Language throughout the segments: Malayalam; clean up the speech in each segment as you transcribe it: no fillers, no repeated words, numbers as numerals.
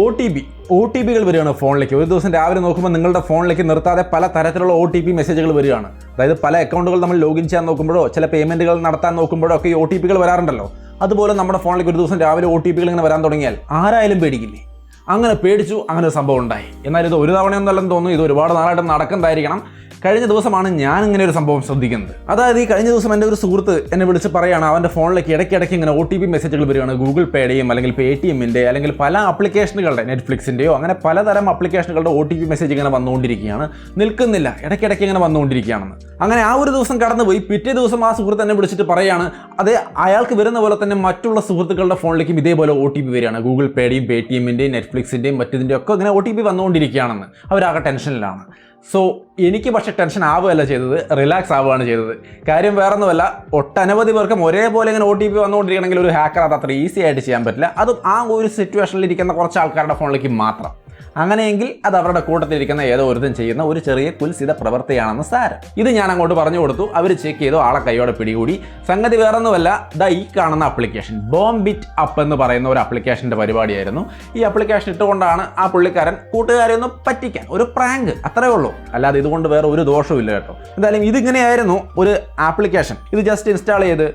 ഒ ടി പികൾ വരികയാണ് ഫോണിലേക്ക്. ഒരു ദിവസം രാവിലെ നോക്കുമ്പോൾ നിങ്ങളുടെ ഫോണിലേക്ക് നിർത്താതെ പല തരത്തിലുള്ള OTP മെസ്സേജുകൾ വരികയാണ്. അതായത് പല അക്കൗണ്ടുകൾ നമ്മൾ ലോഗിൻ ചെയ്യാൻ നോക്കുമ്പോഴോ ചില പേയ്മെൻറ്റുകൾ നടത്താൻ നോക്കുമ്പോഴോ ഒക്കെ ഈ OTP കൾ വരാറുണ്ടല്ലോ. അതുപോലെ നമ്മുടെ ഫോണിലേക്ക് ഒരു ദിവസം രാവിലെ OTP കൾ ഇങ്ങനെ വരാൻ തുടങ്ങിയാൽ ആരായാലും പേടിക്കില്ലേ? അങ്ങനെ പേടിച്ചു, അങ്ങനെ ഒരു സംഭവം ഉണ്ടായി. എന്നാൽ ഇത് ഒരു തവണയൊന്നല്ലെന്ന് തോന്നുന്നു, ഇത് ഒരുപാട് നാളായിട്ട് നടക്കുന്നതായിരിക്കണം. കഴിഞ്ഞ ദിവസമാണ് ഞാൻ ഇങ്ങനെ ഒരു സംഭവം ശ്രദ്ധിക്കുന്നത്. അതായത് ഈ കഴിഞ്ഞ ദിവസം എൻ്റെ ഒരു സുഹൃത്ത് എന്നെ വിളിച്ച് പറയുകയാണ്, അവൻ്റെ ഫോണിലേക്ക് ഇടയ്ക്കിടയ്ക്ക് ഇങ്ങനെ OTP മെസ്സേജുകൾ വരികയാണ്. ഗൂഗിൾ പേയുടെയും അല്ലെങ്കിൽ പേടിഎമ്മിൻ്റെ അല്ലെങ്കിൽ പല ആപ്ലിക്കേഷനുകളുടെ, നെറ്റ്ഫ്ലിക്സിൻ്റെയോ അങ്ങനെ പലതരം ആപ്ലിക്കേഷനുകളുടെ OTP മെസ്സേജ് ഇങ്ങനെ വന്നുകൊണ്ടിരിക്കുകയാണ്, നിൽക്കുന്നില്ല, ഇടയ്ക്കിടയ്ക്ക് ഇങ്ങനെ വന്നുകൊണ്ടിരിക്കുകയാണെന്ന്. അങ്ങനെ ആ ഒരു ദിവസം കടന്നുപോയി. പിറ്റേ ദിവസം ആ സുഹൃത്ത് എന്നെ വിളിച്ചിട്ട് പറയുകയാണ്, അത് അയാൾക്ക് വരുന്ന പോലെ തന്നെ മറ്റുള്ള സുഹൃത്തുക്കളുടെ ഫോണിലേക്കും ഇതേപോലെ OTP വരികയാണ്. ഗൂഗിൾ പേയുടെയും പേടിഎമ്മിൻ്റെയും നെറ്റ്ഫ്ലിക്സിൻ്റെയും മറ്റതിൻ്റെ ഒക്കെ ഇങ്ങനെ OTP വന്നുകൊണ്ടിരിക്കുകയാണെന്ന്. അവരാകെ ടെൻഷനിലാണ്. സോ എനിക്ക് പക്ഷേ ടെൻഷൻ ആവുകയല്ല ചെയ്തത്, റിലാക്സ് ആവുകയാണ് ചെയ്തത്. കാര്യം വേറൊന്നുമല്ല, ഒട്ടനവധി പേർക്കും ഒരേപോലെ ഇങ്ങനെ OTP വന്നുകൊണ്ടിരിക്കണമെങ്കിൽ ഒരു ഹാക്കർ അത് അത്ര ഈസി ആയിട്ട് ചെയ്യാൻ പറ്റില്ല. അതും ആ ഒരു സിറ്റുവേഷനിൽ ഇരിക്കുന്ന കുറച്ച് ആൾക്കാരുടെ ഫോണിലേക്ക് മാത്രം. അങ്ങനെയെങ്കിൽ അത് അവരുടെ കൂട്ടത്തിലിരിക്കുന്ന ഏതോ ഒരുത്തൻ ചെയ്യുന്ന ഒരു ചെറിയ കുൽസിത പ്രവൃത്തിയാണെന്ന് സാരം. ഇത് ഞാൻ അങ്ങോട്ട് പറഞ്ഞു കൊടുത്തു. അവർ ചെക്ക് ചെയ്തു, ആളെ കൈയോടെ പിടികൂടി. സംഗതി വേറൊന്നുമല്ല, ഈ കാണുന്ന ആപ്ലിക്കേഷൻ ബോംബിറ്റ് അപ്പ് എന്ന് പറയുന്ന ഒരു ആപ്ലിക്കേഷൻ്റെ പരിപാടിയായിരുന്നു. ഈ ആപ്ലിക്കേഷൻ ഇട്ടുകൊണ്ടാണ് ആ പുള്ളിക്കാരൻ കൂട്ടുകാരെ ഒന്ന് പറ്റിക്കാൻ, ഒരു പ്രാങ്ക്, അത്രേ ഉള്ളൂ. അല്ലാതെ ഇതുകൊണ്ട് വേറെ ഒരു ദോഷവും ഇല്ല കേട്ടോ. എന്തായാലും ഇതിങ്ങനെയായിരുന്നു ഒരു ആപ്ലിക്കേഷൻ. ഇത് ജസ്റ്റ് ഇൻസ്റ്റാൾ ചെയ്ത്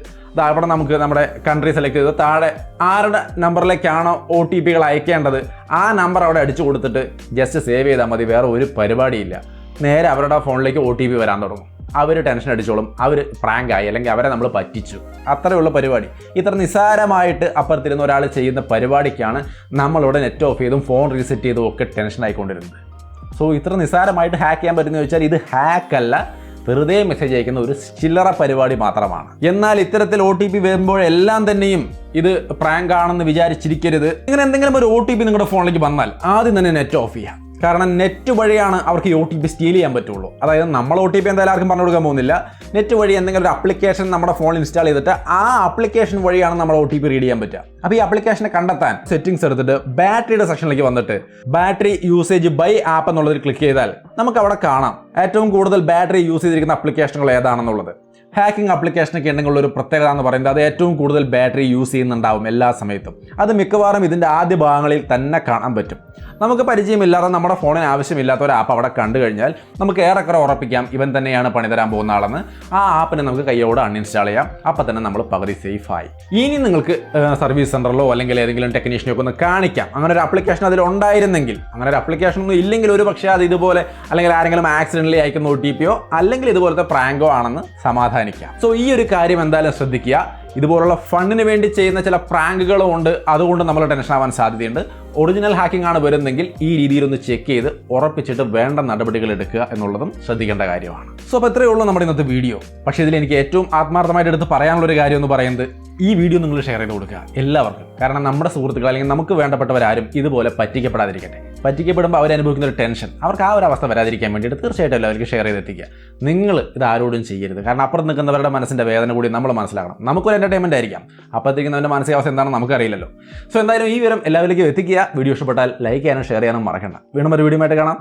അവിടെ നമുക്ക് നമ്മുടെ കൺട്രി സെലക്ട് ചെയ്ത് താഴെ ആരുടെ നമ്പറിലേക്കാണോ OTP കൾ അയക്കേണ്ടത് ആ നമ്പർ അവിടെ അടിച്ചു കൊടുത്തിട്ട് ജസ്റ്റ് സേവ് ചെയ്താൽ മതി. വേറെ ഒരു പരിപാടിയില്ല. നേരെ അവരുടെ ഫോണിലേക്ക് OTP വരാൻ തുടങ്ങും. അവർ ടെൻഷൻ അടിച്ചോളും, അവർ പ്രാങ്കായി അല്ലെങ്കിൽ അവരെ നമ്മൾ പറ്റിച്ചു, അത്രയുള്ള പരിപാടി. ഇത്ര നിസ്സാരമായിട്ട് അപ്പുറത്തിരുന്ന ഒരാൾ ചെയ്യുന്ന പരിപാടിക്കാണ് നമ്മളിവിടെ നെറ്റ് ഓഫ് ചെയ്തും ഫോൺ റീസെറ്റ് ചെയ്തും ഒക്കെ ടെൻഷൻ ആയിക്കൊണ്ടിരുന്നത്. സോ ഇത്ര നിസ്സാരമായിട്ട് ഹാക്ക് ചെയ്യാൻ പറ്റുമെന്ന് ചോദിച്ചാൽ ഇത് ഹാക്കല്ല, വെറുതെ മെസ്സേജ് അയക്കുന്ന ഒരു ചില്ലറ പരിപാടി മാത്രമാണ്. എന്നാൽ ഇത്തരത്തിൽ OTP വരുമ്പോഴെല്ലാം തന്നെയും ഇത് പ്രാങ്ക് ആണെന്ന് വിചാരിച്ചിരിക്കരുത്. ഇങ്ങനെ എന്തെങ്കിലും ഒരു OTP നിങ്ങളുടെ ഫോണിലേക്ക് വന്നാൽ ആദ്യം തന്നെ നെറ്റ് ഓഫ് ചെയ്യാം. കാരണം നെറ്റ് വഴിയാണ് അവർക്ക് ഈ OTP സ്റ്റീൽ ചെയ്യാൻ പറ്റുള്ളൂ. അതായത് നമ്മൾ OTP എന്തായാലും ആർക്കും പറഞ്ഞു കൊടുക്കാൻ പോകുന്നില്ല. നെറ്റ് വഴി എന്തെങ്കിലും ഒരു ആപ്ലിക്കേഷൻ നമ്മുടെ ഫോണിൽ ഇൻസ്റ്റാൾ ചെയ്തിട്ട് ആ ആപ്ലിക്കേഷൻ വഴിയാണ് നമ്മൾ OTP റീഡ് ചെയ്യാൻ പറ്റുക. അപ്പോൾ ഈ ആപ്ലിക്കേഷനെ കണ്ടെത്താൻ സെറ്റിംഗ്സ് എടുത്തിട്ട് ബാറ്ററിയുടെ സെക്ഷനിലേക്ക് വന്നിട്ട് ബാറ്ററി യൂസേജ് ബൈ ആപ്പ് എന്നുള്ളതിൽ ക്ലിക്ക് ചെയ്താൽ നമുക്ക് അവിടെ കാണാം ഏറ്റവും കൂടുതൽ ബാറ്ററി യൂസ് ചെയ്തിരിക്കുന്ന ആപ്ലിക്കേഷനുകൾ ഏതാണെന്നുള്ളത്. ഹാക്കിംഗ് ആപ്ലിക്കേഷനൊക്കെ ഉണ്ടെങ്കിൽ ഒരു പ്രത്യേകത എന്ന് പറയുന്നത് അത് ഏറ്റവും കൂടുതൽ ബാറ്ററി യൂസ് ചെയ്യുന്നുണ്ടാവും എല്ലാ സമയത്തും. അത് മിക്കവാറും ഇതിൻ്റെ ആദ്യ ഭാഗങ്ങളിൽ തന്നെ കാണാൻ പറ്റും. നമുക്ക് പരിചയമില്ലാതെ നമ്മുടെ ഫോണിന് ആവശ്യമില്ലാത്ത ഒരു ആപ്പ് അവിടെ കണ്ടു കഴിഞ്ഞാൽ നമുക്ക് ഏറെക്കുറെ ഉറപ്പിക്കാം ഇവൻ തന്നെയാണ് പണി തരാൻ പോകുന്ന ആളെന്ന്. ആ ആപ്പിനെ നമുക്ക് കൈയോടെ അൺഇൻസ്റ്റാൾ ചെയ്യാം. അപ്പം തന്നെ നമ്മൾ പകുതി സേഫായി. ഇനി നിങ്ങൾക്ക് സർവീസ് സെൻ്ററിലോ അല്ലെങ്കിൽ ഏതെങ്കിലും ടെക്നീഷ്യനോ ഒക്കെ ഒന്ന് കാണിക്കാം അങ്ങനെ ഒരു ആപ്ലിക്കേഷൻ അതിൽ ഉണ്ടായിരുന്നെങ്കിൽ. അങ്ങനെ ഒരു ആപ്ലിക്കേഷൻ ഒന്നും ഇല്ലെങ്കിൽ ഒരു പക്ഷേ അത് ഇതുപോലെ അല്ലെങ്കിൽ ആരെങ്കിലും ആക്സിഡൻ്റലി അയക്കുന്ന OTP അല്ലെങ്കിൽ ഇതുപോലത്തെ പ്രാങ്കോ ആണെന്ന് സമാധാനിക്കാം. സോ ഈ ഒരു കാര്യം എന്തായാലും ശ്രദ്ധിക്കുക. ഇതുപോലുള്ള ഫണ്ടിന് വേണ്ടി ചെയ്യുന്ന ചില പ്രാങ്കുകളും ഉണ്ട്, അതുകൊണ്ട് നമ്മൾ ടെൻഷൻ ആവാൻ സാധ്യതയുണ്ട്. ഒറിജിനൽ ഹാക്കിംഗ് ആണ് വരുന്നെങ്കിൽ ഈ രീതിയിലൊന്ന് ചെക്ക് ചെയ്ത് ഉറപ്പിച്ചിട്ട് വേണ്ട നടപടികൾ എടുക്കുക എന്നുള്ളതും ശ്രദ്ധിക്കേണ്ട കാര്യമാണ്. സോ അപ്പോൾ ഇത്രയേ ഉള്ളൂ നമ്മുടെ ഇന്നത്തെ വീഡിയോ. പക്ഷേ ഇതിൽ എനിക്ക് ഏറ്റവും ആത്മാർത്ഥമായിട്ട് എടുത്ത് പറയാനുള്ളൊരു കാര്യം എന്ന് പറയുന്നത് ഈ വീഡിയോ നിങ്ങൾ ഷെയർ ചെയ്ത് കൊടുക്കുക എല്ലാവർക്കും. കാരണം നമ്മുടെ സുഹൃത്തുക്കൾ അല്ലെങ്കിൽ നമുക്ക് വേണ്ടപ്പെട്ടവരാരും ഇതുപോലെ പറ്റിക്കപ്പെടാതിരിക്കട്ടെ. പറ്റിക്കപ്പെടുമ്പോൾ അവരനുഭവിക്കുന്ന ഒരു ടെൻഷൻ, അവർക്ക് ആ ഒരു അവസ്ഥ വരാതിരിക്കാൻ വേണ്ടിയിട്ട് തീർച്ചയായിട്ടും എല്ലാവർക്കും ഷെയർ ചെയ്തെത്തിക്കുക. നിങ്ങൾ ഇത് ആരോടും ചെയ്യരുത്. കാരണം അപ്പുറം നിൽക്കുന്നവരുടെ മനസ്സിൻ്റെ വേദന കൂടി നമ്മൾ മനസ്സിലാക്കണം. നമുക്കൊരു എൻ്റർടൈൻമെൻറ്റ് ആയിരിക്കാം, അപ്പോഴത്തേക്കും അവൻ്റെ മാനസികാവസ്ഥ എന്താണെന്ന് നമുക്കറിയില്ലല്ലോ. സോ എന്തായാലും ഈ വിവരം എല്ലാവരിലേക്കും എത്തിക്കുക. വീഡിയോ ഇഷ്ടപ്പെട്ടാൽ ലൈക്ക് ചെയ്യാനും ഷെയർ ചെയ്യാനും മറക്കണ്ട. വീണ്ടും ഒരു വീഡിയോ ആയിട്ട് കാണാം.